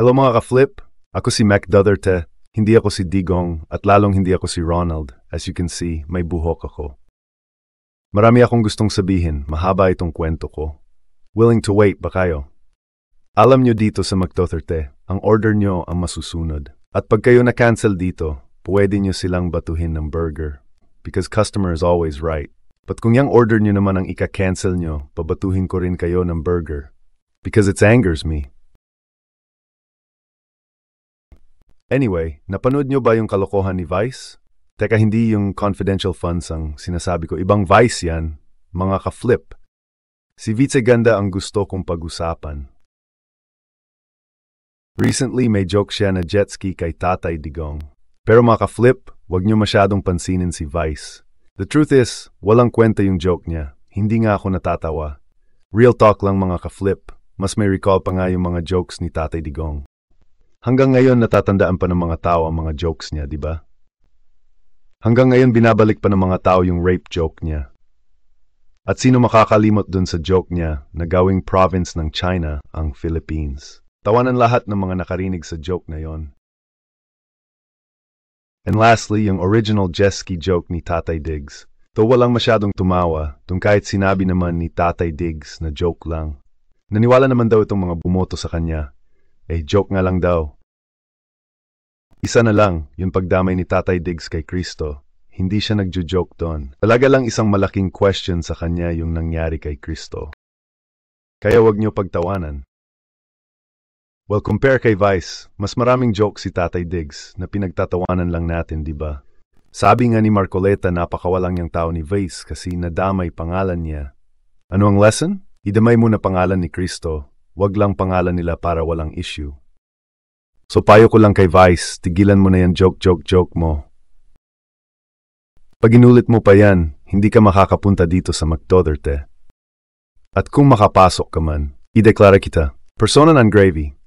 Hello mga ka-flip, ako si Mac Duterte, hindi ako si Digong at lalong hindi ako si Ronald. As you can see, may buhok ako. Marami akong gustong sabihin, mahaba itong kwento ko. Willing to wait ba kayo? Alam nyo dito sa Mac Duterte, ang order nyo ang masusunod. At pag kayo na-cancel dito, pwede nyo silang batuhin ng burger. Because customer is always right. But kung yung order nyo naman ang ika-cancel nyo, pabatuhin ko rin kayo ng burger. Because it angers me. Anyway, napanood nyo ba yung kalokohan ni Vice? Teka, hindi yung confidential funds ang sinasabi ko. Ibang Vice yan, mga ka-flip. Si Vice Ganda ang gusto kong pag-usapan. Recently, may joke siya na jet ski kay Tatay Digong. Pero mga ka-flip, wag nyo masyadong pansinin si Vice. The truth is, walang kwenta yung joke niya. Hindi nga ako natatawa. Real talk lang mga ka-flip. Mas may recall pa nga yung mga jokes ni Tatay Digong. Hanggang ngayon natatandaan pa ng mga tao ang mga jokes niya, di ba? Hanggang ngayon binabalik pa ng mga tao yung rape joke niya. At sino makakalimot dun sa joke niya na gawing province ng China ang Philippines? Tawanan lahat ng mga nakarinig sa joke na yon. And lastly, yung original jet ski joke ni Tatay Diggs. Though walang masyadong tumawa, tung kahit sinabi naman ni Tatay Diggs na joke lang. Naniwala naman daw itong mga bumoto sa kanya. Joke nga lang daw. Isa na lang, yung pagdamay ni Tatay Diggs kay Kristo. Hindi siya nagjo-joke doon. Talaga lang isang malaking question sa kanya yung nangyari kay Kristo. Kaya wag niyo pagtawanan. Well, compare kay Vice, mas maraming joke si Tatay Diggs na pinagtatawanan lang natin, di ba? Sabi nga ni Marcoleta, napakawalang yung tao ni Vice kasi nadamay pangalan niya. Ano ang lesson? Idamay mo na pangalan ni Kristo. Wag lang pangalan nila para walang issue. So payo ko lang kay Vice, tigilan mo na yan joke mo. Pag inulit mo pa yan, hindi ka makakapunta dito sa Mac Duterte. At kung makapasok ka man, ideklara kita, persona non grave.